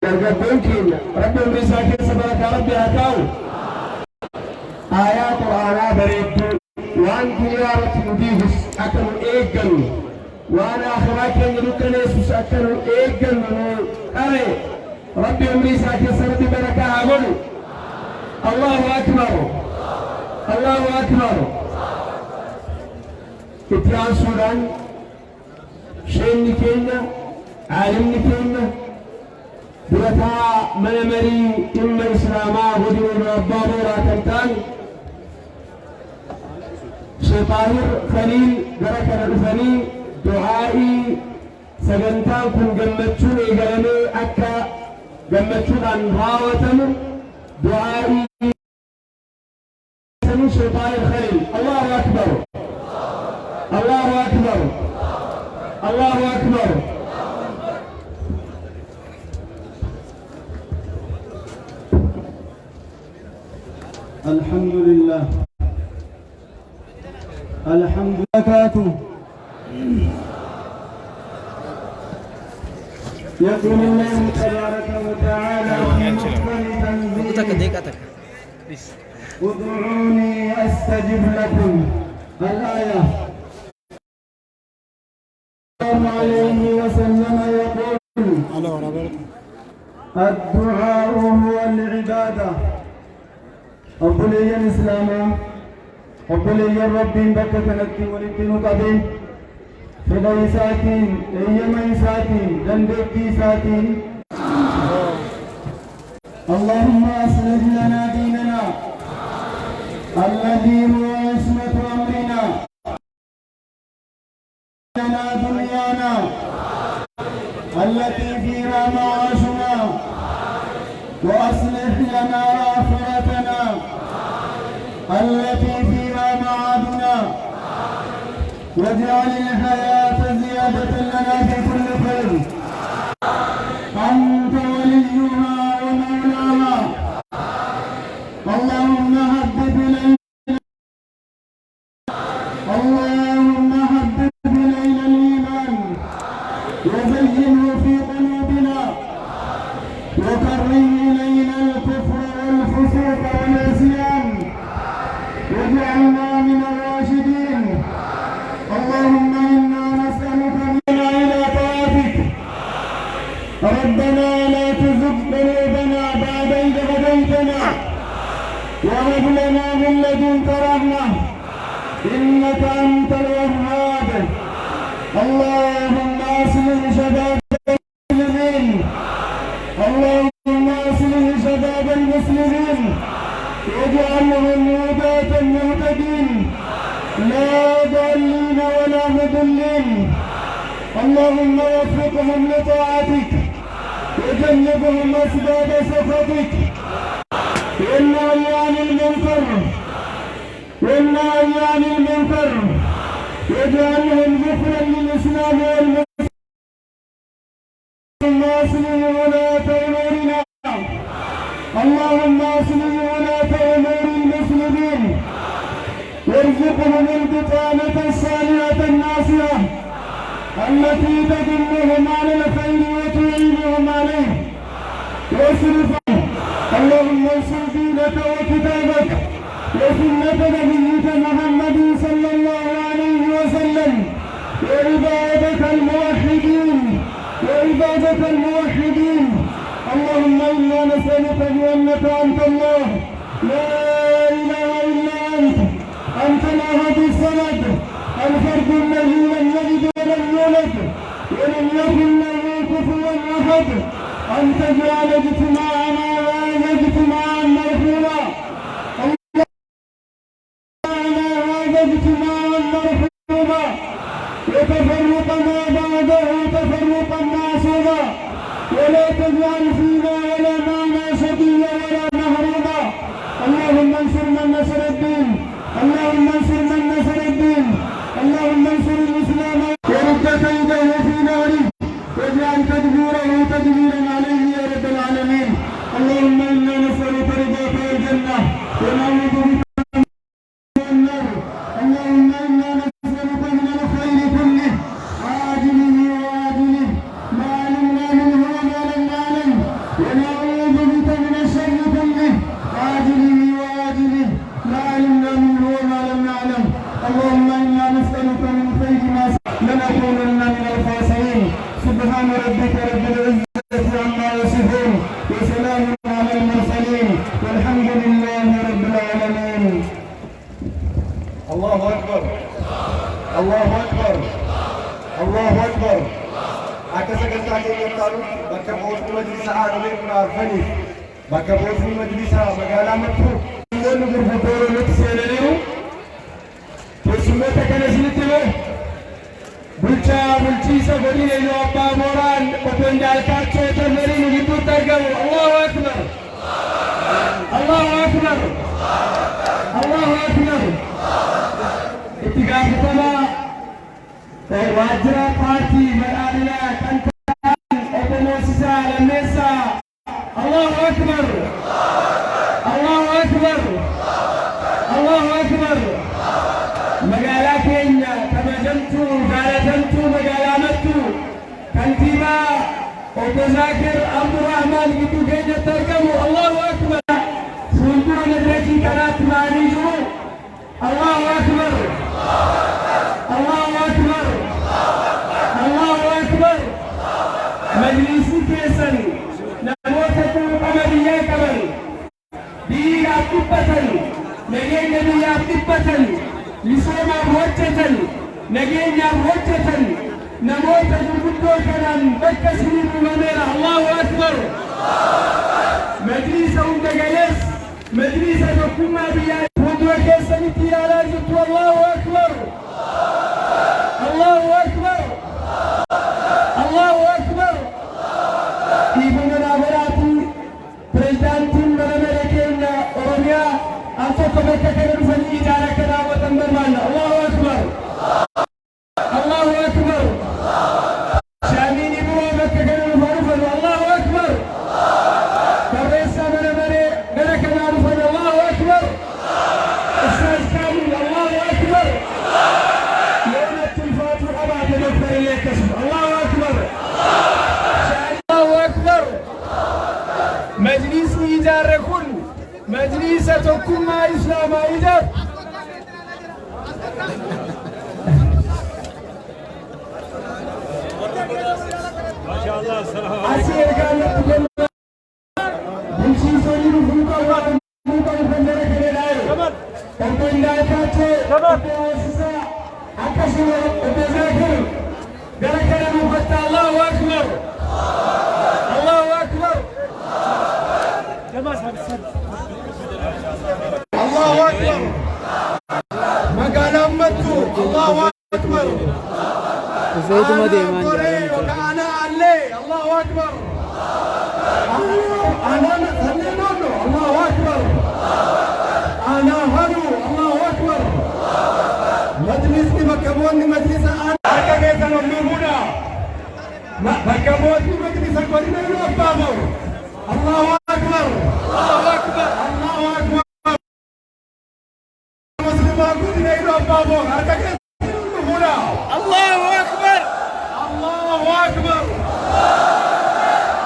ممكن ربي مساكين سبرك ربي هكاو آيات وآنا بريد وان كنيارة مديفس أكنوا إيقن وانا أخواتي يلوك نيسوس أكنوا إيقن أري ربي مساكين سبرك بركة عمل الله أكبر الله أكبر كتيان سودان شين كينا عالم كينا برتا منمري إما إسلاما ودين الربابورا كنتان شيطاهر خليل بركة الفني دعائي سجنتان كن جمتشون إيجالني أكا جمتشون عن راوتن دعائي سمي شيطاهر خليل الله أكبر الله أكبر الله أكبر الحمد لله الحمد لله يقول الله تبارك وتعالى ادعوني استجب لكم الآية الله عليه وسلم يقول الدعاء هو العبادة أبولي الإسلام أبولي الرب بكة نكتي ولكن قبل فدي ساتين أيما ساتين دندكي ساتين اللهم أصلح لنا ديننا الذي هو عصمة أمرنا لنا دنيانا التي فيها معاشنا وأصلح لنا آخرتنا التي فيها معادنا واجعل الحياة زيادة لنا في كل خير أنت وليها ومولاها اللهم هبب إلينا اللهم هبب إلينا الإيمان وزينه في قلوبنا وكره إلينا الكفر والفسوق والعصيان واجعلنا من الراشدين اللهم إنا نسألك بنا إلى طاعتك ربنا لا تزغ قلوبنا بعد إذ هديتنا وهب لنا من لدنك رحمة إنك أنت الوهاب اللهم أصلح شباب المسلمين اللهم أصلح شباب المسلمين واجعلهم هداة مهتدين لا ضالين ولا مضلين اللهم وفقهم لطاعتك وجنبهم أسباب سخطك والنهي عن المنكر والنهي عن المنكر واجعلهم ذكرا للإسلام والمسلمين اللهم أصلح ولاة أمورنا اللهم أصلح ولاة أمور المسلمين وارزقهم البطانة الصالحة الناصرة التي تدلهم على الخير وتعينهم عليه واصرفهم اللهم انصر دينك وكتابك وسنة نبيك محمد صلى الله عليه وسلم وعبادك الموحدين وعبادك الموحدين اللهم إنا نسألك بأنك أنت الله لا إله إلا أنت الأحد الصمد الفرد الذي لم يلد ولم يولد ولم يكن له كفوا أحد أن تجعل اجتماعنا وهذا اجتماعا مرحوما هذا اجتماعا مرحوما وتفرقنا بعده تفرقا معصوما ولا تجعل فينا ولا معنا شقيا ولا محروما اللهم انصر من نصر الدين اللهم انصر من نصر الدين اللهم انصر الاسلام ورد كيده في ناره واجعل تدبيره تدبيرا عليه يا رب العالمين اللهم انا نسالك رضاك والجنه ونعوذ بك من النار اللهم انا نسالك من الخير كله عاجله واجله ما علمنا منه وما لم نعلم مجلس عالمي عارفني بكبوت في مجلس مقالة مكتوب نقول بالفطور نتسيرنيو تسمتك أنا سنتبه بلشيسة فرينة إنه أبا موران وبين دالكات شوية فرينة جدو ترقبوا الله أكبر الله أكبر الله أكبر اتقاف طبعا واجرة بارتي مرالنا كنتان أبنوسيسا لميسا الله أكبر الله أكبر الله أكبر مقالا كينيا كما جمتو قالتمتو مقالا متو كنتيبا وتذاكر عبد الرحمن قدو كينيا ترقموا الله أكبر سنبرو ندركي كانت معنيجو الله أكبر الله أكبر الله أكبر مجلسي كيسن نموتكو قمرية كمل دين أبتبتن نجين نبي أبتبتن لسوما بوجتن نجين بوجتن نموتكو بدو كنان بكسرين منيرا الله أكبر مجلس أمدقلس مجلس حكومة بيان ودو كيسن تيالا جبت الله أكبر الله أكبر الله أكبر إيبنا براتي بريزدانتين برمالكين أوروميا أنتو بكتير فني إدارة كذا وتنبرمان الله أكبر الله أكبر شامين إبو بكتير فرفن الله أكبر كريسا بركنا رفن الله أكبر أستاذ كامل الله أكبر يوم التلفات وأبعد نفر إليك الله أكبر الله أكبر مجلس إدارة كل مجلس حكومة إسلام إدارة ما شاء الله السلام أسير كان يقول بنشي سوني بفوكا وفوكا وفندرة كده تنبين دايكاتي بواسسة أكشف وبذاكر بركنا مفتى الله أكبر الله أكبر الله أكبر مقال أمتو الله أكبر زيد ما ديمان أنا علي الله أكبر أنا نونو الله أكبر أنا هنو الله أكبر مجلس مكبوني مجلس أنا كيف نمرنا مكبوني مجلس كورينا يوفامو الله أكبر الله أكبر الله أكبر مسلم كورينا يوفامو أنا كيف نمرنا الله أكبر الله أكبر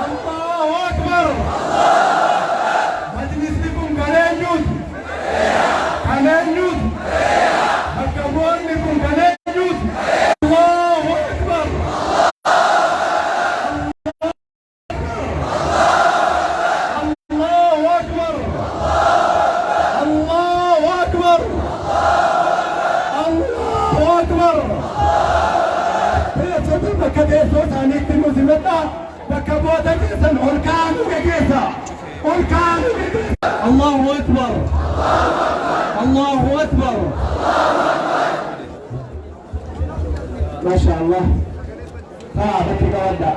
الله أكبر مجلس لكم كلام كنانيوت مكبون لكم كنانيوت الله أكبر الله أكبر الله أكبر الله أكبر هي تدل كده صوت عنيك المزمتة مكبوتة جيسا أركانو جيسا أركانو جيسا الله أكبر الله أكبر ما شاء الله بك تودع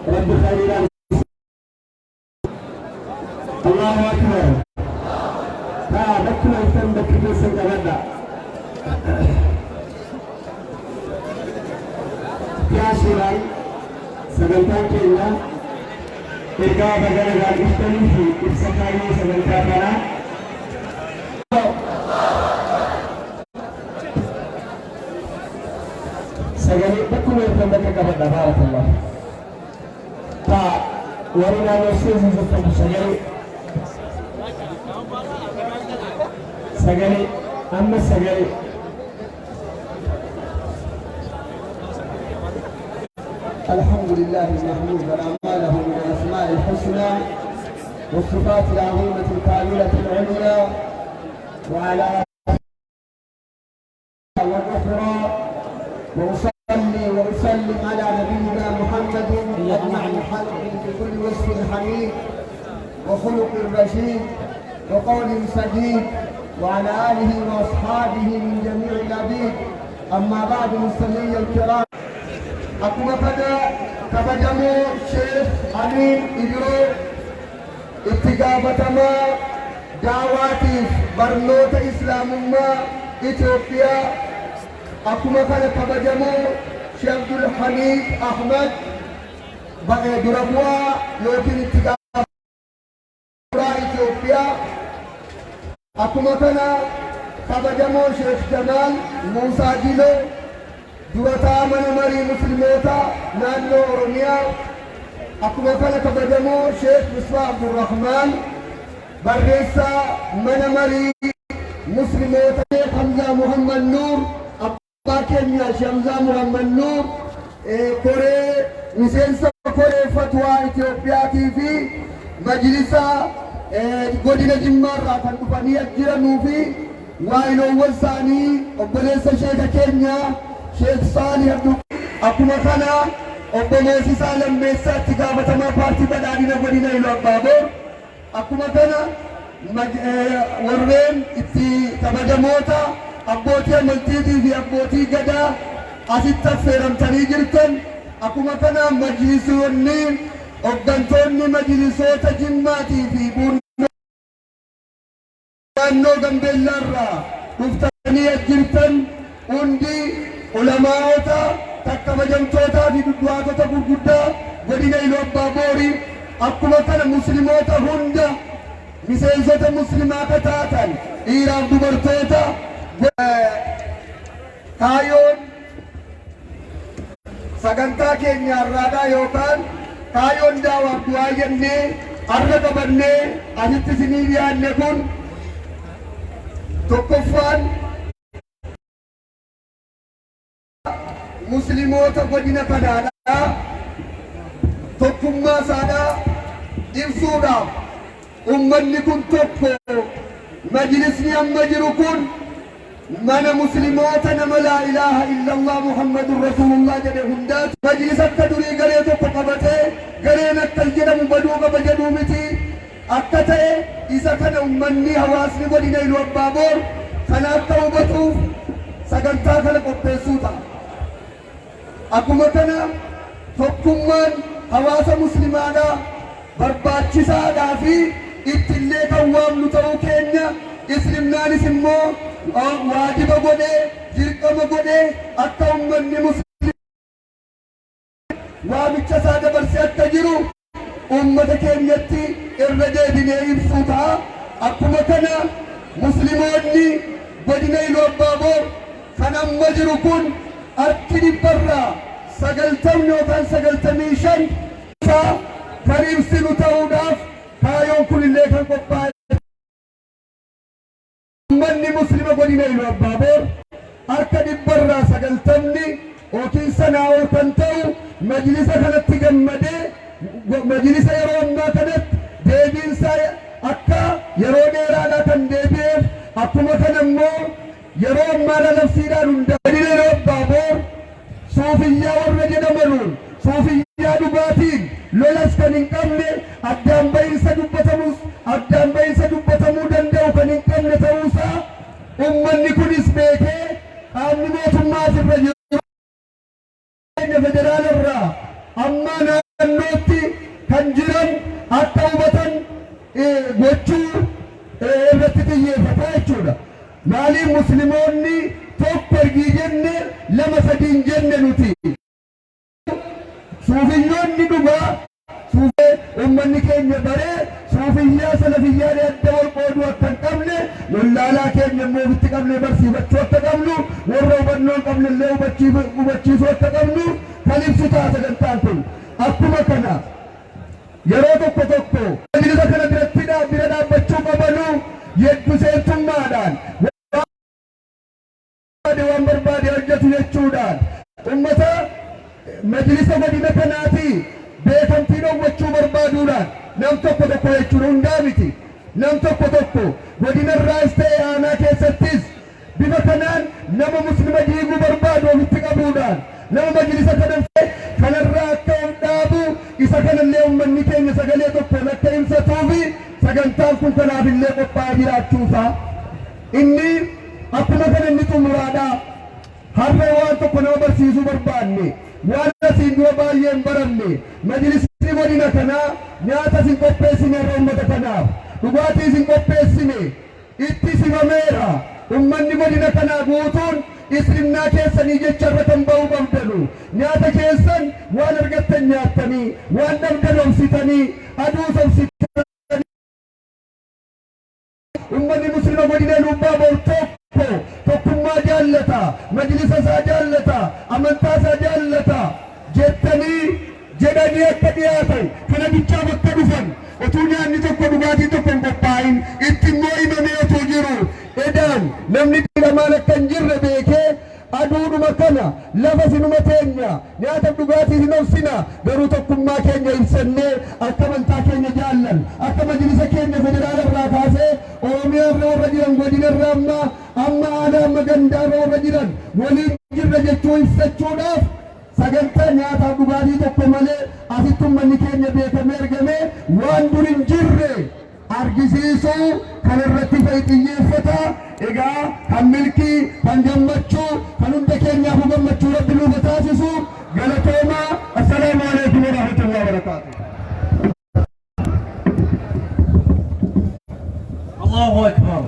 رب خير الله أكبر بك يهتم بك جلسة تودع يا شيران سبنتان كينا إرقا بغير غالبتني في إبسكاني سبنتان كنا سجل بكم يتملك قبل بارك الله ورنا نسيز زفتم سجل أما سجل الحمد لله المحمود والأعماله من الأسماء الحسنى والصفات العظيمة الكاملة العليا وعلى والأخرى وأصلي وأسلم على نبينا محمد أجمع الخلق في كل وصف الحميد وخلق الرشيد وقول سديد وعلى آله وأصحابه من جميع العبيد. أما بعد مستمعي الكرام، أكما كذا كبجمو شيخ أمين إدرو اتقافتما دعواتي برنوت إسلام إثيوبيا. أكما كذا كبجمو شيخ عبد الحميد أحمد دربوا يوكين اتقافتما إثيوبيا. أكما كذا كبجمو شيخ جمال موسى جيلو durata mana marii musliimoota naannoo Oromiyaa. Akkuma kana kabajamoo Sheekh Misbah Abdurrahmaan barreessaa mana marii musliimoota Sheekh Hamzaa Muhammad Nuur abbaa keenya Sheekh Hamzaa Muhammad Nuur koree miseensa koree fatwaa Itiyoophiyaatii fi majlisa godina Jimmaarraa kan dhufanii jiranuu fi waayiloowwan isaanii obboleessa sheeka keenya Sheikh Salih Abdul. Akkuma kana obbo Moosisaa Lammeessaa itti gaafatamaa paartii badhaadhina godina Iluu Abbaa Boor. Akkuma kana warreen itti kabajamoota abbootii amantiitii fi abbootii gadaa asitti affeeramtanii jirtan. Akkuma kana majlisoonni hooggantoonni majlisoota Jimmaatii fi naannoo Gambeellaarraa dhuftanii jirtan hundi ulamaa'ota kabajamoo fi duddu'aatota gurguddaa godina Iluu Abbaa Boorii. Akkuma kana musliimoota hunda miseensota muslimaa taatan dhiiraaf dubartoota kaayoon sagantaa keenya har'aadhaa yookaan kaayoon daawaaf du'aa jennee har'a qabannee asitti isinii dhiyaanne kun tokkoffaan musliimoota godina kanaadhaa tokkummaa isaadhaa ibsuudhaaf ummanni kun tokko. Majlisni amma jiru kun mana musliimoota nama laa ilaaha illallah muhammadun rasulullah jedhe hundaati. Majlis akka durii garee tokko qabatee gareen akkas jedhamu baduu qaba jedhuu miti. Akka ta'e isa kana ummanni hawaasni godina Iluu Abbaa Boor kana akka hubatuuf sagantaa kana qopheessuu ta'a. Akkuma kana tokkummaan hawaasa muslimaadhaa barbaachisaadhaa fi ittillee kan waamnu ta'uu keenya Islaamnaanis immoo waajiba godhee dirqama godhee akka ummanni muslimaa waamicha isaa dabarsee akka jiru ummata keenyatti irra deebinee ibsuu ta'a. Akkuma kana musliimoonni godina Iluu Abbaa Boor kan amma jiru kun harki dhibbarraa 90 yookaan 95 kan ibsinu ta'uudhaaf kaayoon kun illee kan qophaa'e. Ummanni muslima godina Iluu Abbaa Boor harka dhibbarraa 90 yookiin sanaa ol kan ta'u majlisa kanatti gammadee majlisa yeroo ammaa kanatti deebiinsaa akka yeroo dheeraadhaa kan deebi'eef. Akkuma kana immoo yeroo ammaa labsiidhaan hundaa'e godina Iluu Abbaa Boor suufiyyaa warra jedhamanuun suufiyyaa dhugaatiin lolas kan hin qabne addaan ba'iinsa dubbatamuu danda'u kan hin qabne ta'uusaa ummanni kunis beekee qaamni mootummaas irra jiru federaalarraa amma naannootti kan jiran akka hubatan gochuu irratti xiyyeeffata jechuudha. Maaliif musliimoonni tokko ergii jenne lama sadiin jenne nuti. Suufiyyoonni dhugaa suufee ummanni keenya baree suufiyyaa salafiyyaa adda wal qooduu akka hin qabne wallaalaa keenya immoo ofitti qabnee barsiifachuu akka qabnu warra hubannoo hin qabne illee hubachiisuu akka qabnu kan ibsu ta'a sagantaan kun. Akkuma kana yeroo tokko majlisa kana bira dhaabbachuu qabanu yeddu seentummaadhaan waan barbaade hojjetu jechuudhaan ummata majlisa godina kanaati beekamtii dhowwachuu barbaaduudhaan nam tokko jechuudha hundaa miti. Nam tokko godinarraas ta'e aanaa keessattis bifa kanaan nama muslima diiguu barbaadu ofitti qabuudhaan nama majlisa kanarraa akka of dhaabu سكن اليوم من نتين سكني تقول لك إنسى توفي سكن تاكل كنا بالله قبائل أشوفا إني أكو مثلا نتو مرادا هذا وان تكون أبرسيزو برباني وانا سيدو بايين برمني مجلس نمودنا كنا نياتا سنكوبيسيني رمضة كنا دقاتي سنكوبيسيني إتسي مميرا أمان نمودنا كنا قوتون إسلمنا كيسان يجيشرة باو بمدلو نياتا كيسان وانا رغتا نياتني وانا مدلو ستاني أدوس ستاني أمان مسلم مدينة لبابا وتوكو توكما جالتا مجلس ساجالتا أمانتا ساجالتا جتني جدني أكدياتي كنا بيتشاب التدفن وتوني أني تكو دباتي تكو بطاين اتمو إمامي وتوجرو إدان نمني لما كنجر بيكي أدود مكانا لفظ نمتينيا نياتا دباتي نفسنا درو تكما كينيا إنساني أكمن تاكينيا جالن أكمن جلسة كينيا فدرال الراكاسي أومي الرور رجلن ودين الرامنا أما آدم مغندار رجلن ولين جر جتو إفسچو ناف sagantaa nyaataa dhugaatii tokko malee asittuu manni keenya beekamee argame waan dur hin jirre argisiisuu kan irratti xiyyeeffata. Egaa kan milkii kan gammachuu kan hunda keenyaaf gammachuu rabbi nuuf taasisu galatooma. Assalaamu alaykum wa rahmatullahi wa barakaatuh. Allahu akbar.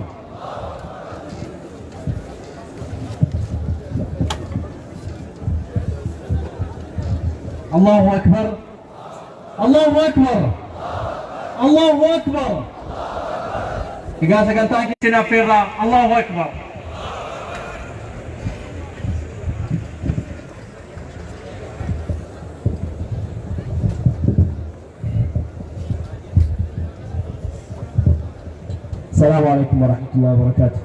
الله أكبر الله أكبر الله أكبر إجازة قلتاك سنفرة الله أكبر. السلام عليكم ورحمة الله وبركاته.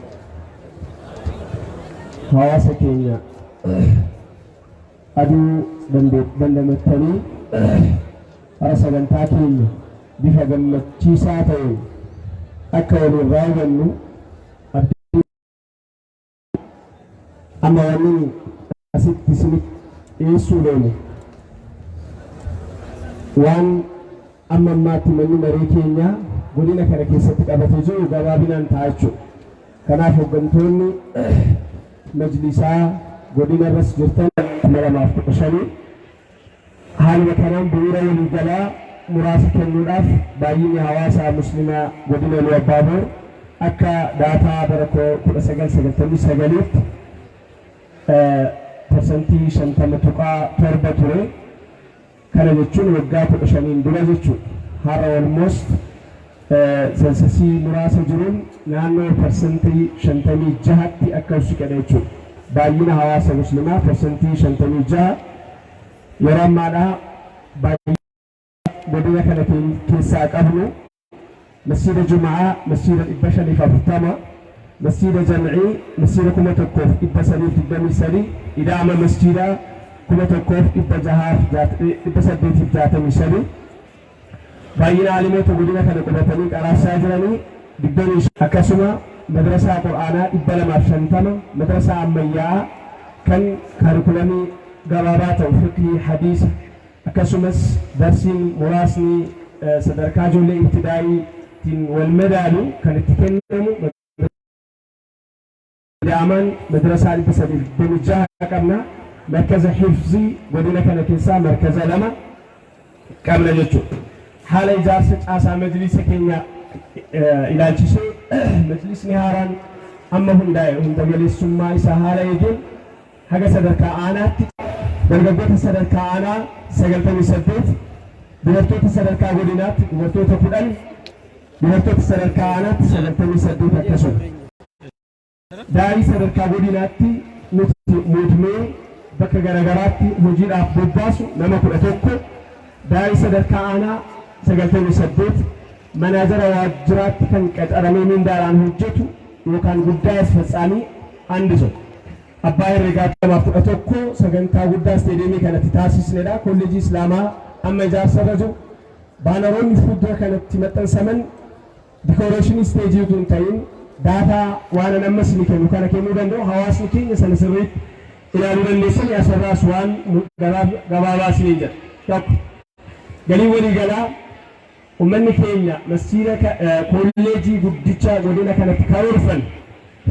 حواسة كينيا أدو بندمتني أرسلن تاكين بفقم تشيساتين أكون الراغن أما وني أسيت تسمك إيسولين وان أما ما تمني مريكينيا قولنا كان كيستك أبتجو قبابنا انتعجو كان فقمتوني مجلسا قولنا بس جرتان مرة ما أفتقشني حال مكانم بورا ولجلا مرافق النراف بايني حواسا مسلمة قولنا الوبابور أكا داتا بركو كل سجل سجلت persentii 50 ture kana jechuun waggaa 15 dura jechuudha. Har'a almost sensasii muraasa jiruun naannoo persentii 56tti akka usiqadha jechuudha. Baay'ina hawaasa muslimaa persentii 56 yeroo ammaadha baay'ina godina kana keessaa qabnu masjida Jumaa masjida 540 مسجد جمعي مسجد كما تكوف إبا سليف إبا سلي إدامة مسجدة كما تكوف إبا جهار إبا سديت إبجات مسلي باينا علمي تقولنا كان قبطاني كراسا جراني بدوني أكسما مدرسة قرآن إبا لما فشنتنا مدرسة عمياء كان كاركولامي غرارات وفقه حديث أكسمس درسين مراسني صدركاجو لإبتدائي والمدالو كانت تكلموا دائما مدرسة البسديل بمجاه كمنا مركز حفظي ودينا كان كنسا مركز لما كمنا جتو حالة إجازة أسا مجلس كينيا إلى الجيش مجلس نهاران أما هم مجلس سما إسا حالة يجين حاجة صدرك آنا برغبت صدرك آنا سجلتني سدت بورتوت صدرك ودينات بورتوت فدان بورتوت صدرك آنا سجلتني سدت أكسو داعي صدركا godinaatti nuti muudmee bakka garagaraatti hojiidhaaf bobbaasu nama 11 daa'ii sadarkaa aanaa 98 manaajara waajjiraatti kan qacaramee mindaadhaan hojjetu yookaan guddaa asfatsaanii handiso abbaa herregaa 11 sagantaa guddaa isteediyeemii kanatti taasisnedha. Kolleejii Islaamaa amma ijaarsarra jiru baanaroonni fuuldura kanatti maxxansaman dikooreeshinii isteejii utuu hin ta'in data وانا نمس لي كانوا كان كانوا دندو حواس كين سنه سريت الى نلسن يا سراس وان غبابا سيجا توك galii walii galaa ummanni keenya masjiida kolleejii guddicha godina kanatti karoorfan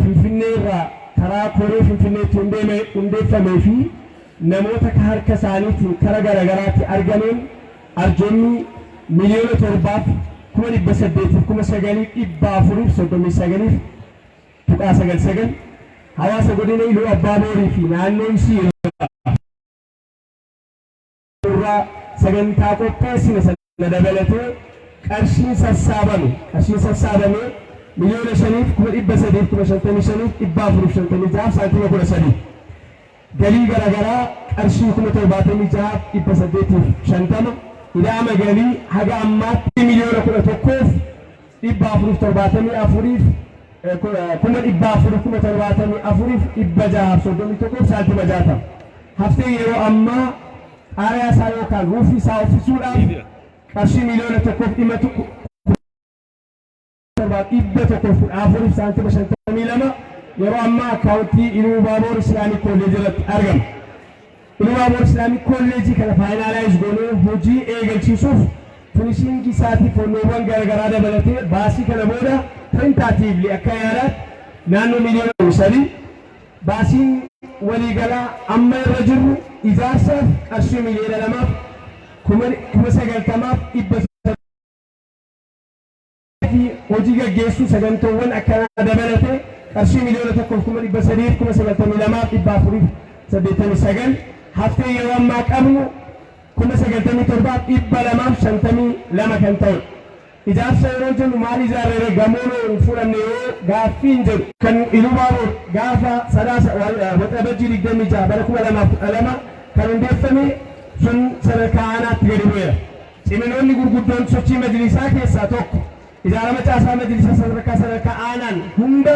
Finfinnee irraa karaa koree Finfinneetti hundeeffamee fi namoota harka isaaniitiin karaa garaagaraatti argameen arjoomni miliyoona 7,800,939 tuqaa 99 hawaasa godina Iluu Abbaa Boorii fi naannoo isii irraa sagantaa qopheessine sana dabalatee qarshiin sassaabame miliyoona 5,355,456 saantima 13 galii garaagaraa qarshii 76,850 ida'ama galii haga ammaatti miliyoona 11,474,631 saantima 60 haftee yeroo ammaa aaraa isaa yookaan ruufii isaa uffisuudhaaf qarshii miliyoona 1,114 saantima 52 yeroo ammaa akkaawuntii Iluu Baaboor Islaamic College irratti argama. Iluu Baaboor Islaamic College kana faayinaalaayiz goonee hojii eegalchiisuuf finishiingii isaatiif fonnoowwan garaagaraa dabalatee baasii kana booda tentaatiivli akka yaadaatti naannoo miliyoona 3 baasiin waliigalaa amma irra jirru ijaarsaaf qarshii miliyoona 2,90,100 hojii gaggeessuu sagantoowwan akkanaa dabalatee qarshii miliyoona 1,392,489 haftee yeroo ammaa qabnu 97,252 kan ta'u ijaarsa yeroo jennu maal ijaarree gamoon fuudhamne yoo gaaffiin jedhu kan Iluu Baaboor gaafa waxabajjii 26 bara 2012 kan hundeeffame sun sadarkaa aanaatti gadi bu'eera. Ciminoonni gurguddoon sochii majlisaa keessaa tokko ijaarama caasaa majlisaa sadarkaa aanaan hunda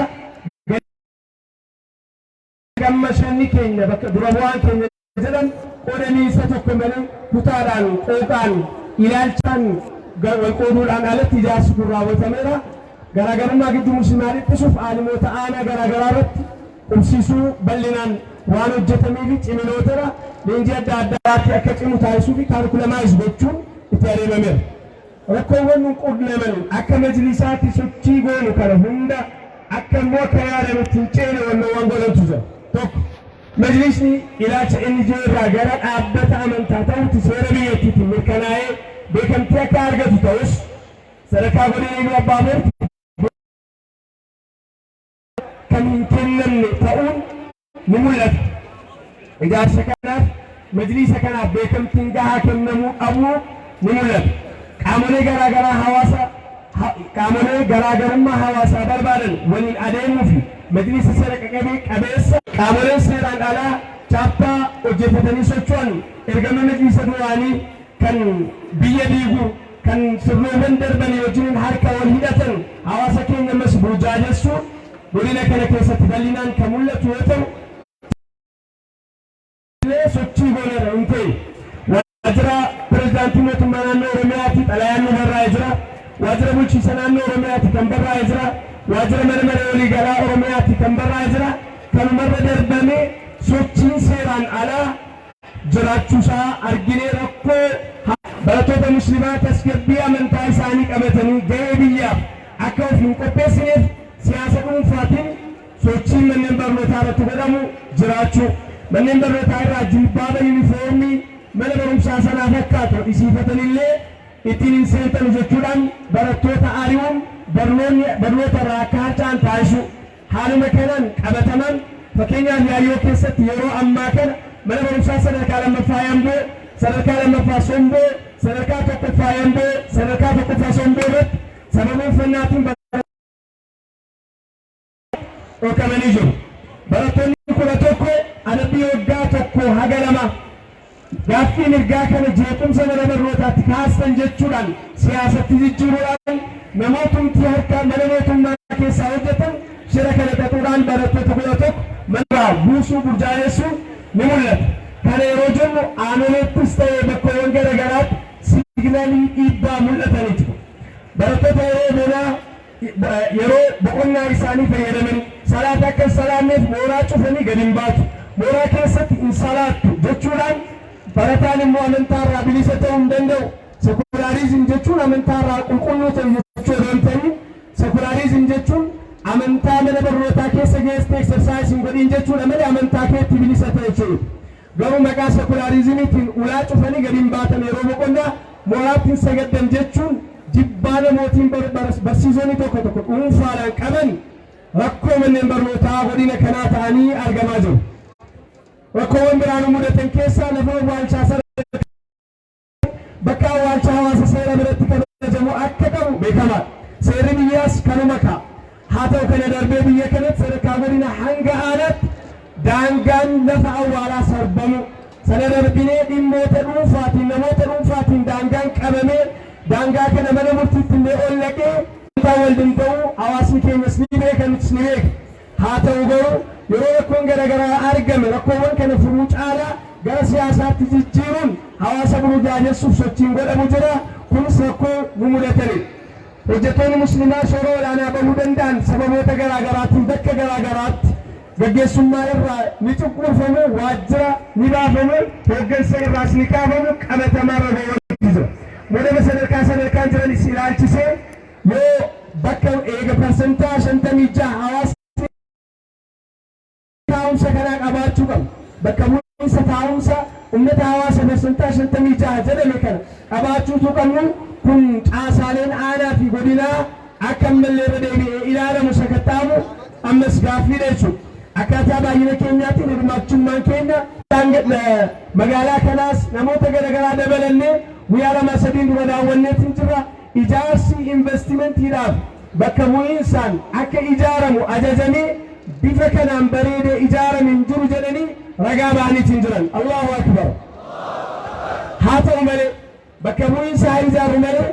gammashanni keenya bakka dura bu'aan keenya jedhan qodanii isa tokko malee kutaadhaan qooqaan ilaalchaan wal qooduudhaan alatti ijaarsi kun raawwatameera. Garaagarummaa gidduu musliimaa dhiphisuuf aalimoota aanaa garaagaraa irratti qubsiisuu bal'inaan waan hojjetamee fi ciminootara leenjii adda addaatti akka cimu taasisuu fi kaarikulamaayis gochuun itti adeemameera. Rakkoowwan nun qunnaman akka majlisaatti sochii goonu kana hunda akka immoo akka yaadamutti hin ceene waan godhantu jira. Tokko majlisni ilaalcha inni jiru irraa gara dhaabbata amantaa ta'utti seera biyyattiitiin mirkanaa'ee beekamtii akka argatu ta'us sadarkaa godina Iluu Abbaa Boorii kan hin kennamne ta'uun ni mul'ata. Ijaarsa kanaaf majlisa kanaaf beekamtiin gahaa kennamuu dhabuu ni mul'ata. Qaamolee garaagarummaa hawaasaa barbaadan waliin adeemuu fi majlisa seera qabeessa qaamoleen seeraan alaa chaappaa hojjetatanii socho'an ergama majlisa duraanii kan biyya diiguu kan sirnoowwan darbanii wajjin harka wal hidhatan hawaasa keenya ammas burjaajessuu godina kana keessatti bal'inaan kan mul'atu yoo ta'u sochii gooneera hin ta'e. Waajjira pirezidaantii mootummaa naannoo Oromiyaatti xalayaan nu barraa'ee jira. Waajjira bulchiinsa naannoo Oromiyaatti kan barraa'ee jira. Waajjira mana maree waliigalaa Oromiyaatti kan barraa'ee jira. Kanumarra darbamee sochiin seeraan alaa jiraachuusaa arginee rakkoo barattoota musliimaa tasgabbii amantaa isaanii qabatanii gahee biyyaaf akka of hin qopheessineef siyaasa dhuunfaatiin sochiin manneen barnootaa irratti godhamu jiraachuu manneen barnootaa irraa jilbaaba yuunifoormii mana barumsaa sanaa fakkaatu isiifatanillee ittiin hin seentanu jechuudhaan barattoota ari'uun barnoota irraa akka harca'an taasisuu haaluma kanaan qabataman fakkeenyaaf Yaayyoo keessatti yeroo ammaa kana mana barumsaa sadarkaa lammaffaa Yamboo sadarkaa lammaffaa Somboo sadarkaa tokkoffaa Yamboo sadarkaa tokkoffaa Somboo irratti sababa uffannaatiin dhorkamanii jiru. Barattoonni 11 adabbii waggaa tokko haga 2 gaaffii mirgaa kana jeequmsa mana barnootaatti kaastan jechuudhaan siyaasatti jijjiiruudhaan namootumti harka mana mootummaa keessaa hojjetan shira kana xaxuudhaan barattoota 11 mana buusuu burjaajessuu ni mul'ata. Kana yeroo jennu aanoleettis ta'ee bakkeewwan garaagaraatti signaalii dhiibbaa mul'atanii jiru. Barattoota yeroo boqonnaa isaanii fayyadaman salaata akka salaanneef mooraa cufanii gadi hin baatu. Mooraa keessatti hin salaattu jechuudhaan barataan immoo amantaa irraa bilisa ta'uu hin danda'u. Sekularizim jechuun amantaa irraa qulqulluu ta'e jechuu deemtanii sekularizim jechuun amantaa mana barnootaa keessa geessee exercise godhin jechuudha malee amantaa keetti bilisa ta'e jechuudha. Garuu maqaa sekularizimiitiin ulaa cufanii gadiin baatan yeroo boqonnaa mooraattiin sagaddan jechuun jibbaa namootiin barsiisonni tokko dhuunfaadhaan qaban rakkoo manneen barnootaa godina kanaa ta'anii argamaa jiru. Rakkoowwan biraan mudatan keessaa lafa awwaalchaa bakka awwaalchaa hawaasa seera biratti kabajamu akka qabu beekama. Seerri biyyaas kanuma ka'a. Haa ta'u kana darbee biyya kanatti sadarkaa godina hanga aanaatti daangaan lafa awwaalaa sarbamu. Sana darbinee dhimmoota dhuunfaatiin namoota dhuunfaatiin daangaan qabamee daangaa kana mana murtiitti illee ol naqee wal danda'u hawaasni keenyas ni beeka nutis ni beeka. Haa ta'u garuu yeroo rakkoon garaagaraa argame rakkoowwan kana furuu caalaa gara siyaasaatti jijjiiruun hawaasa burjaajessuuf sochiin godhamu jira. Kunis rakkoo nu mudatani. Hojjettoonni musliimaa shoora olaanaa bahuu danda'an sababoota garaagaraatiin bakka garaagaraatti gaggeessummaa irraa ni cunqurfamu, waajjira ni baafamu, hooggansa irraas ni kaafamu, qabatamaa irra jira. Modaba sadarkaan jiranis ilaalchisee yoo bakka eega parsantaa 56 hawaasni taa'umsa kanaa qabaachuu qabu. Bakka bu'iinsa taa'umsa ummata hawaasa parsantaa 56 jedhame kana qabaachuutu qabnu. Kun caasaaleen aanaa fi godinaa akka ammallee irra deebi'ee ilaalamu sakattaamu ammas gaaffiidha jechuudha. Akkaataa baay'ina keenyaatiin hirmaachummaan keenya magaalaa kanaas namoota garaagaraa dabalannee guyyaa 2-3 dura daawwanneetiin jirra. Ijaarsi investimentiidhaaf bakka bu'iinsaan akka ijaaramu ajajamee bifa kanaan bareedee ijaarame hin jiru jedhanii ragaa ba'aniitiin jiran. Allahu akbar. Haa ta'u malee bakka bu'iinsa ijaaru malee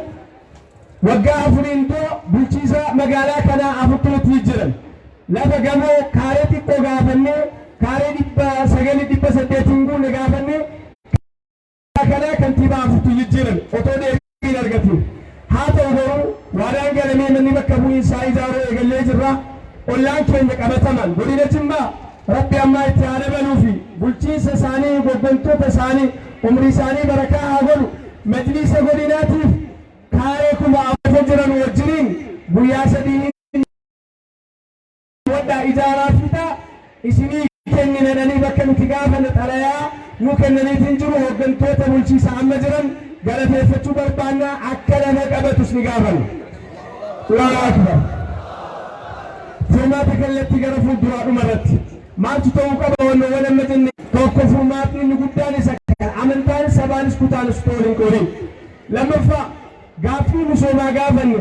waggaa 4 dura bulchiisa magaalaa kanaa afurtuutti jiran. Lafa gamoo kaaree xiqqoo gaafannee kaaree 9,800 guunne gaafannee kanaa kantiibaa afurtu jijjiiran otoo deebiin argatiin. Haa ta'u garuu waadaan galamee manni bakka bu'iinsaa ijaaruu eegallee jirra. Ollaan keenya qabataman godina Jimmaa Rabbi ammaa itti haa dabaluu fi bulchiinsa isaanii hooggantoota isaanii umrii isaanii barakaa haa godhu. Majlisa godinaatiif kaaree kuma afur jiran wajjiniin guyyaa 3 waddaa ijaaraa fitaa isinii kenninanii bakka nuti gaafanne xalayaa nu kennaniitiin jiru hooggantoota bulchiisa amma jiran galateeffachuu barbaannaa akka lafa qabatus ni gaafanna. Allahu akbar. Furmaata kallattii gara fuulduraa dhumarratti maaltu ta'uu qaba wannoowwan amma jenne tokko furmaatni inni guddaan isa amantaan sabaanis kutaanis tooliin qoodiin. Lammaffaa gaaffii misoomaa gaafanne